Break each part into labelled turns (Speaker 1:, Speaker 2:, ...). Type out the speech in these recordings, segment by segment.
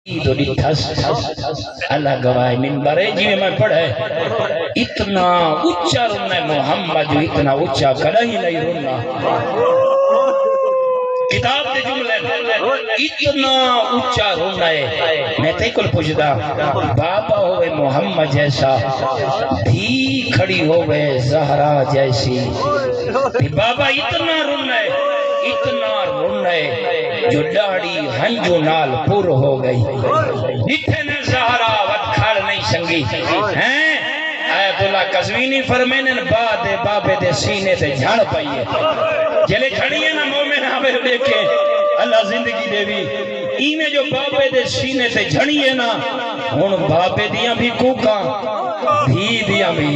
Speaker 1: تو ڈٹھس اللہ گواہ منبر ہے جی میں پڑھے اتنا اچھا رونا محمد جو اتنا اچھا کڑا ہی نہیں رونا کتاب دے جملے اتنا اچھا رونا ہے میں تے کل پوچھدا بابا ہوئے محمد جیسا بھی کھڑی ہوئے زہرا جیسی بابا اتنا رونا ہے جو ڈاڑی ہنجو نال پور ہو گئی ڈٹھے نے زہرا وکھڑ نہیں سنگی ہیں آیت اللہ قزوینی فرمینے بعد بابے دے سینے تے جھڑ پائیے جلے کھڑیے نا مومن آبے دیکھے اللہ زندگی دے بھی ایمیں جو بابے دے سینے تے جھڑیے نا ہون بابے دیاں بھی کوکاں بھی دیاں بھی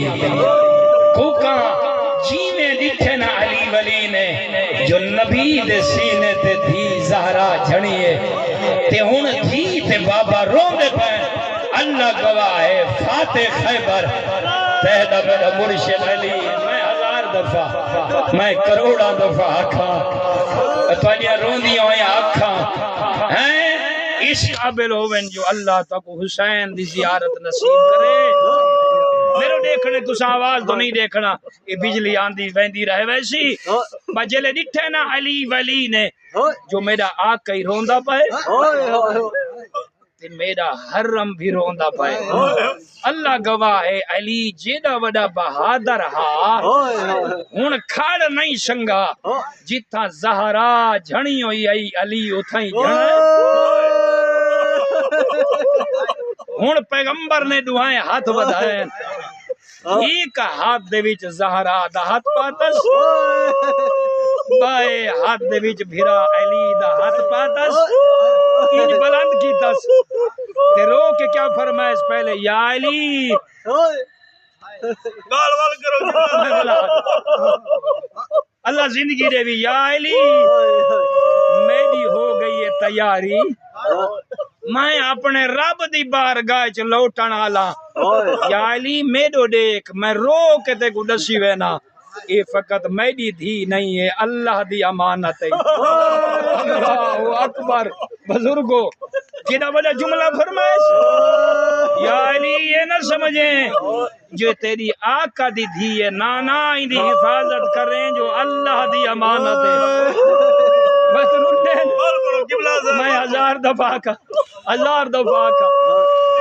Speaker 1: کوکاں جیویں ڈٹھے نا علی ولی نے جو نبی دے سینے تے دھی زہرا جھڑیے تے ہون دھی تے بابا رون دے پائیں اللہ گواہ ہے فاتح خیبر تہدہ میرا مرشد علی میں 1000 دفعہ میں کروڑا دفعہ آکھاں توانیاں رون دیاں ہوئے آکھاں ہیں اس قابل ہوئن جو اللہ تک حسین دی زیارت نصیب کرے میرے دیکھنے تُسا آواز تو نہیں دیکھنا یہ بجلی آندھی ویندی رہے ویسی بجلے ڈٹھے نا علی ولی نے جو میرا آقا ہی روندہ پائے تے میرا حرم بھی روندہ پائے اللہ گواہ ہے علی جیڑا وڈا بہادر ہا ہن کھڑ نہیں سنگا جتھا زہرا جھڑی ہوئی آئی علی اتھائی جھڑ ہن پیغمبر نے دعائیں ہاتھ بدھائیں ایک ہاتھ دے وچ زہرا دا ہاتھ پاتس بائے ہاتھ دے وچ بھرا علی دا ہاتھ پاتس انج بلند کی تس تے رو کے کیا فرمائے اس پہلے یا علی گال وال کرو اللہ زندگی دے بھی یا علی میری ہو گئی ہے تیاری میں اپنے رب دی بارگاہ چ لوٹن آلا یا علی میڈو دیکھ میں رو کے تے کو دسی وینا یہ فقط میری دھی نہیں ہے اللہ دی امانت ہے اللہ اکبر بزرگو جنہ بڑا جملہ فرمائش یا علی یہ نہ سمجھیں جو تیری آقا دی دھی ہے نانا ہی دی حفاظت کریں جو اللہ دی امانت ہے بس رکھیں میں 1000 دفعہ کا 1000 دفعہ کا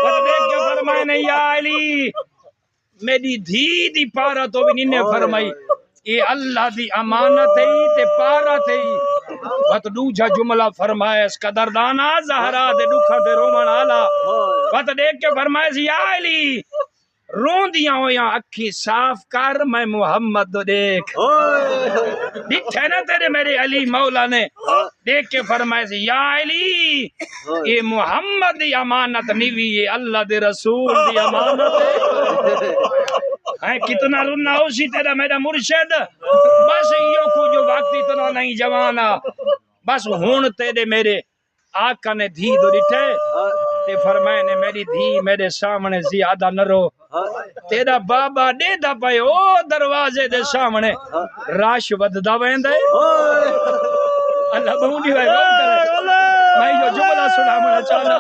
Speaker 1: بس دیکھ کے فرمائے نہیں یا علی میری دھی دی پارا تو بھی نہیں فرمائی یہ اللہ دی امانت ہے تے پارا تے وقت دوجہ جملہ فرمائے اس قدردانا زہرا دے دکھا تے رومن آلا وقت دیکھ کے فرمائے یا علی رون دیاں ہویاں اکھی صاف کر میں محمد دیکھ دیکھے نا تیرے میرے علی مولا نے دیکھ کے فرمائے یا علی یہ محمد دی امانت نیوی ہے اللہ دے رسول دی امانت ہے کتنا رونا ہو سی تیرا میرا مرشد بس یہ کو جو وقت اتنا نہیں جوانا بس ہون تیرے میرے آقا نے دھی دو ڈٹھے تے فرمائے نے میری دھی میرے سامنے زیادہ نہ رو تیرا بابا دے دا پائے او دروازے دے سامنے راش وددا ویندے اللہ بہونی ہوئے غور کرے میں جو جملہ سنا منا چاہنا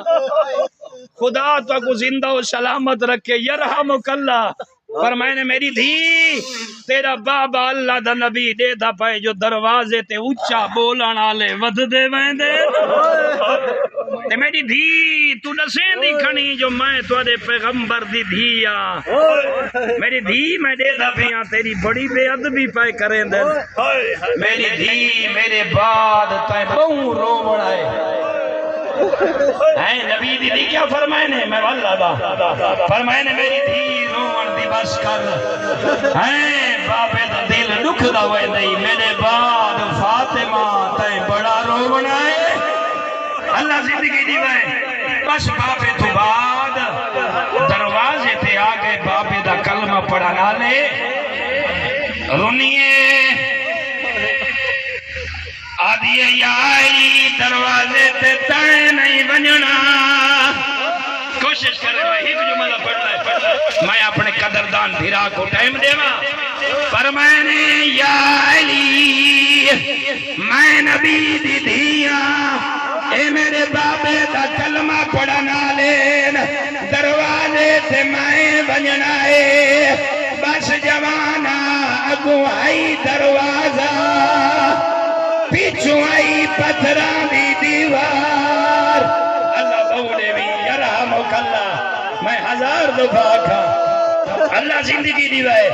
Speaker 1: خدا تو کو زندہ و سلامت رکھے یرحمک اللہ فرمائے نے میری دھی تیرا بابا اللہ دا نبی دے دا پائے جو دروازے تے اچھا بولن آلے ود دے ویندے تے میری دھی تو نسین دی کھنی جو میں تو دے پیغمبر دی دھیا میری دھی میں دے دا پیاں تیری بڑی بے ادبی پائے کریں دے میری دھی میرے بعد تے بہوں رو بڑھائے نبی دی کیا فرمائے نے میں واللہ دا فرمائے نے میری دھی روان دی بس کر بابے دا دل دکھ دا ہوئے نہیں میرے بعد فاطمہ تے بڑا روان ہے اللہ زندگی دی وے بس بابے تو بعد دروازے تے آگے بابے دا کلمہ پڑھنا لے رونیے آدھیے یا آئی دروازے تے تائیں نہیں بننا کوشش کرے میں ایک جملہ پڑھ لائے میں اپنے قدردان بھیرا کو ٹائم دے پر میں نے یا علی میں نبی دی دیا اے میرے بابے دا کلمہ پڑھنا لین دروازے سے میں بننا ہے بس جوانا اگو آئی دروازہ پیچھو آئی پتھران دی دیوار اللہ بولے بھی یرحمک اللہ میں 1000 دفعہ کھا اللہ زندگی دیوائے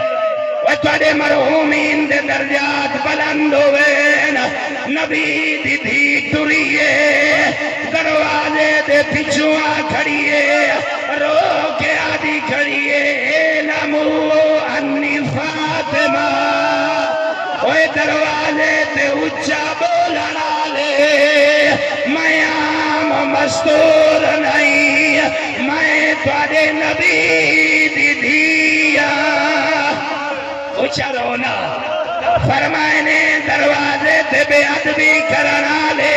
Speaker 1: وَتَوَدے مرحومین دے درجات بلند ہوئے نبی دی دھی تریے دروازے دے پچھوا کھڑیے رو کے آدھی کھڑیے نمو انی فاطمہ اوے دروازے تے اچھا بولنا لے میں عام مستور نہیں میں توڑے نبی دی دیا اچھا رونا فرمائے نے دروازے تے بے ادبی کرنا لے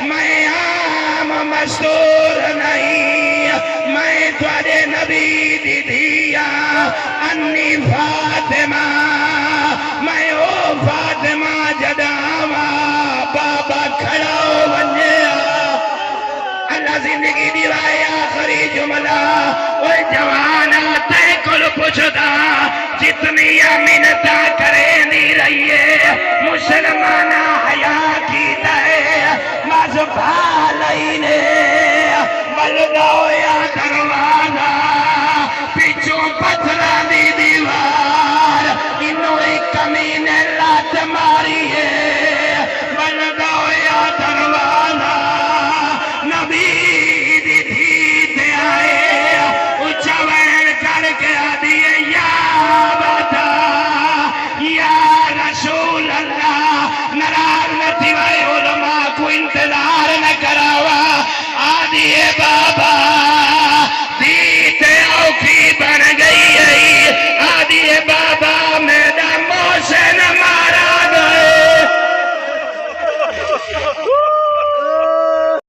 Speaker 1: میں عام مستور نہیں میں توڑے نبی دی دیا انی فاطمہ میں او فاطمہ جداوا بابا کھڑا ہو بنیا اللہ زندگی دیوائے آخری جملہ وہ جوانا تے کل پوچھتا جتنی منتا کرے نہیں رہیے مسلمانہ حیا کی دائے مذبح لینے